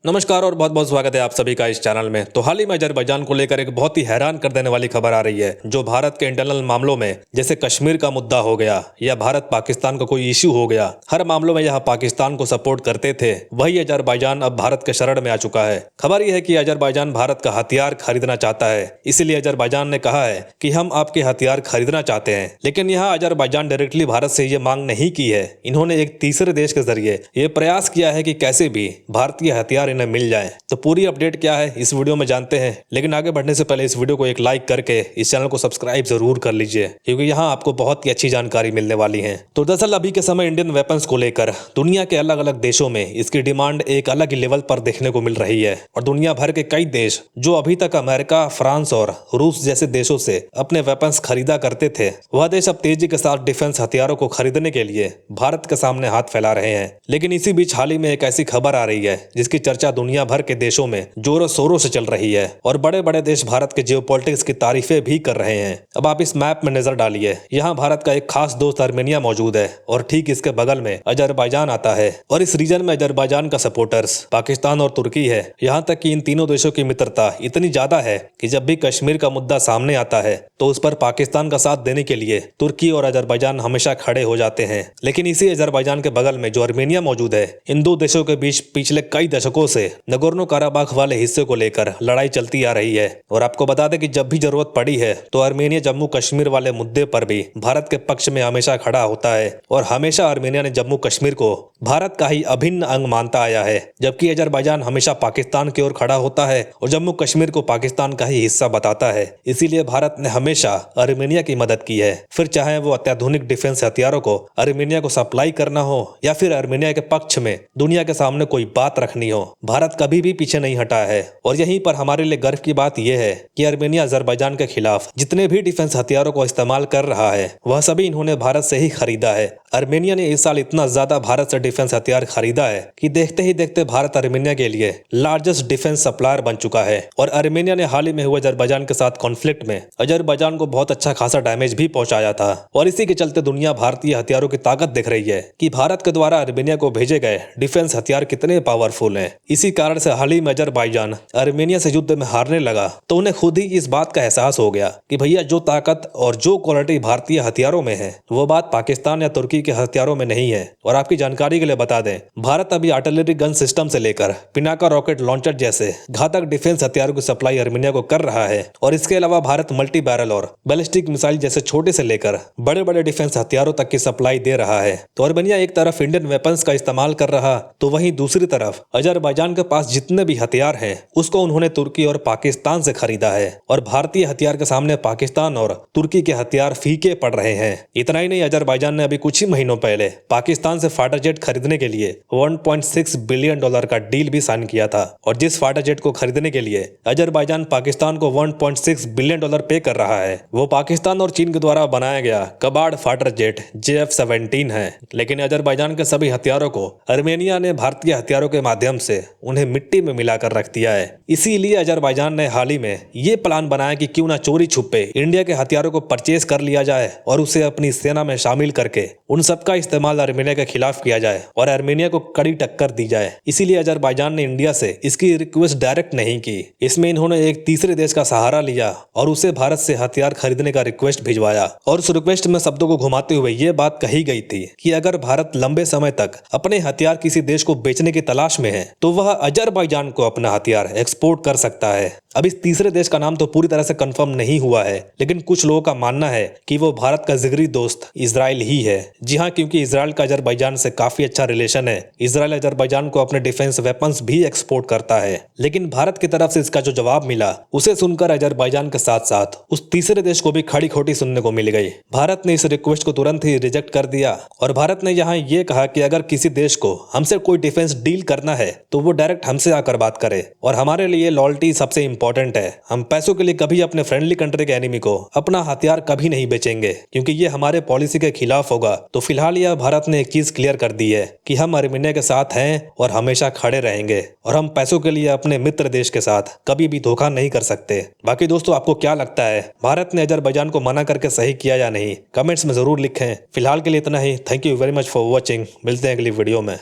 नमस्कार और बहुत बहुत स्वागत है आप सभी का इस चैनल में। तो हाल ही में अजरबैजान को लेकर एक बहुत ही हैरान कर देने वाली खबर आ रही है, जो भारत के इंटरनल मामलों में जैसे कश्मीर का मुद्दा हो गया या भारत पाकिस्तान का कोई इश्यू हो गया, हर मामलों में यह पाकिस्तान को सपोर्ट करते थे, वही अजरबैजान अब भारत के शरण में आ चुका है। खबर यह है कि अजरबैजान भारत का हथियार खरीदना चाहता है, इसीलिए अजरबैजान ने कहा है कि हम आपके हथियार खरीदना चाहते हैं। लेकिन यहाँ अजरबैजान डायरेक्टली भारत से ये मांग नहीं की है, इन्होंने एक तीसरे देश के जरिए ये प्रयास किया है कि कैसे भी भारतीय हथियार इन्हें मिल जाए। तो पूरी अपडेट क्या है इस वीडियो में जानते हैं, लेकिन आगे बढ़ने से पहले इस वीडियो को एक लाइक करके इस चैनल को सब्सक्राइब जरूर कर लीजिए, क्योंकि यहाँ आपको बहुत ही अच्छी जानकारी मिलने वाली है। तो दरअसल अभी के समय इंडियन वेपन्स को लेकर दुनिया के अलग अलग देशों में इसकी डिमांड एक अलग लेवल पर देखने को मिल रही है, और दुनिया भर के कई देश जो अभी तक अमेरिका, फ्रांस और रूस जैसे देशों से अपने वेपन्स खरीदा करते थे, वह देश अब तेजी के साथ डिफेंस हथियारों को खरीदने के लिए भारत के सामने हाथ फैला रहे हैं। लेकिन इसी बीच हाल ही में एक ऐसी खबर आ रही है जिसकी चर्चा दुनिया भर के देशों में जोरों शोरों से चल रही है, और बड़े बड़े देश भारत के जियोपॉलिटिक्स की तारीफें भी कर रहे हैं। अब आप इस मैप में नजर डालिए, यहाँ भारत का एक खास दोस्त आर्मेनिया मौजूद है, और ठीक इसके बगल में अजरबैजान आता है, और इस रीजन में अजरबैजान का सपोर्टर्स पाकिस्तान और तुर्की है। यहाँ तक कि इन तीनों देशों की मित्रता इतनी ज्यादा है कि जब भी कश्मीर का मुद्दा सामने आता है तो उस पर पाकिस्तान का साथ देने के लिए तुर्की और अजरबैजान हमेशा खड़े हो जाते हैं। लेकिन इसी अजरबैजान के बगल में जो आर्मेनिया मौजूद है, इन दो देशों के बीच पिछले कई दशकों से नगोर्नो काराबाख वाले हिस्से को लेकर लड़ाई चलती आ रही है। और आपको बता दें कि जब भी जरूरत पड़ी है तो आर्मेनिया जम्मू कश्मीर वाले मुद्दे पर भी भारत के पक्ष में हमेशा खड़ा होता है, और हमेशा आर्मेनिया ने जम्मू कश्मीर को भारत का ही अभिन्न अंग मानता आया है, जबकि अजरबैजान हमेशा पाकिस्तान की ओर खड़ा होता है और जम्मू कश्मीर को पाकिस्तान का ही हिस्सा बताता है। इसीलिए भारत ने हमेशा आर्मेनिया की मदद की है, फिर चाहे वो अत्याधुनिक डिफेंस हथियारों को आर्मेनिया को सप्लाई करना हो या फिर आर्मेनिया के पक्ष में दुनिया के सामने कोई बात रखनी हो, भारत कभी भी पीछे नहीं हटा है। और यहीं पर हमारे लिए गर्व की बात यह है कि आर्मेनिया अजरबैजान के खिलाफ जितने भी डिफेंस हथियारों को इस्तेमाल कर रहा है, वह सभी इन्होंने भारत से ही खरीदा है। आर्मेनिया ने इस साल इतना ज्यादा भारत से डिफेंस हथियार खरीदा है कि देखते ही देखते भारत आर्मेनिया के लिए लार्जेस्ट डिफेंस सप्लायर बन चुका है। और आर्मेनिया ने हाल ही में हुए अजरबैजान के साथ कॉन्फ्लिक्ट में अजरबैजान को बहुत अच्छा खासा डैमेज भी पहुंचाया था, और इसी के चलते दुनिया भारतीय हथियारों की ताकत देख रही है कि भारत के द्वारा आर्मेनिया को भेजे गए डिफेंस हथियार कितने पावरफुल हैं। इसी कारण से हाल ही में अजरबैजान आर्मेनिया से युद्ध में हारने लगा तो उन्हें खुद ही इस बात का एहसास हो गया कि भैया जो ताकत और जो क्वालिटी भारतीय हथियारों में है, वो बात पाकिस्तान या तुर्की के हथियारों में नहीं है। और आपकी जानकारी के लिए बता दें, भारत अभी आर्टिलरी गन सिस्टम से लेकर पिनाका रॉकेट लॉन्चर जैसे घातक डिफेंस हथियारों की सप्लाई आर्मेनिया को कर रहा है, और इसके अलावा भारत मल्टी बैरल और बैलिस्टिक मिसाइल जैसे छोटे से लेकर बड़े बड़े डिफेंस हथियारों तक की सप्लाई दे रहा है। तो आर्मेनिया एक तरफ इंडियन वेपन्स का इस्तेमाल कर रहा, तो वहीं दूसरी तरफ अजरबैजान के पास जितने भी हथियार हैं उसको उन्होंने तुर्की और पाकिस्तान से खरीदा है, और भारतीय हथियार के सामने पाकिस्तान और तुर्की के हथियार फीके पड़ रहे हैं। इतना ही नहीं, अजरबैजान ने अभी कुछ ही महीनों पहले पाकिस्तान से फाइटर जेट खरीदने के लिए $1.6 बिलियन का डील भी साइन किया था, और जिस फाइटर जेट को खरीदने के लिए अजरबैजान पाकिस्तान को $1.6 बिलियन पे कर रहा है, वो पाकिस्तान और चीन के द्वारा बनाया गया कबाड़ फाइटर जेट JF-17 है। लेकिन अजरबैजान के सभी हथियारों को आर्मेनिया ने भारतीय हथियारों के माध्यम से उन्हें मिट्टी में मिलाकर रख दिया है। इसीलिए अजरबैजान ने हाल ही में ये प्लान बनाया कि क्यों ना चोरी छुपे इंडिया के हथियारों को परचेज कर लिया जाए और उसे अपनी सेना में शामिल करके उन सबका इस्तेमाल आर्मेनिया के खिलाफ किया जाए और आर्मेनिया को कड़ी टक्कर दी जाए। इसीलिए अजरबैजान ने इंडिया से इसकी रिक्वेस्ट डायरेक्ट नहीं की, इसमें इन्होंने एक तीसरे देश का सहारा लिया और उसे भारत से हथियार खरीदने का रिक्वेस्ट भिजवाया। और उस रिक्वेस्ट में शब्दों को घुमाते हुए ये बात कही गई थी कि अगर भारत लंबे समय तक अपने हथियार किसी देश को बेचने की तलाश में है तो वह अजरबैजान को अपना हथियार एक्सपोर्ट कर सकता है। अब इस तीसरे देश का नाम तो पूरी तरह से कंफर्म नहीं हुआ है, लेकिन कुछ लोगों का मानना है कि वो भारत का जिगरी दोस्त इजराइल ही है। जी हाँ, क्योंकि इजराइल का अजरबैजान से काफी अच्छा रिलेशन है। इजराइल अजरबैजान को अपने डिफेंस वेपन्स भी एक्सपोर्ट करता है। लेकिन भारत की तरफ से इसका जो जवाब मिला उसे सुनकर अजरबैजान के साथ साथ उस तीसरे देश को भी खड़ी खोटी सुनने को मिल गई। भारत ने इस रिक्वेस्ट को तुरंत ही रिजेक्ट कर दिया, और भारत ने यहाँ ये कहा कि अगर किसी देश को हमसे कोई डिफेंस डील करना है तो वो डायरेक्ट हमसे आकर बात करे, और हमारे लिए लॉयल्टी सबसे इंपॉर्टेंट है। हम पैसों के लिए कभी अपने फ्रेंडली कंट्री के एनिमी को अपना हथियार कभी नहीं बेचेंगे, क्योंकि ये हमारे पॉलिसी के खिलाफ होगा। तो फिलहाल यह भारत ने एक चीज क्लियर कर दी है कि हम आर्मेनिया के साथ हैं और हमेशा खड़े रहेंगे, और हम पैसों के लिए अपने मित्र देश के साथ कभी भी धोखा नहीं कर सकते। बाकी दोस्तों, आपको क्या लगता है, भारत ने अजरबैजान को मना करके सही किया या नहीं? कमेंट्स में जरूर लिखें। फिलहाल के लिए इतना ही। Thank you very much for watching. मिलते हैं अगली वीडियो में।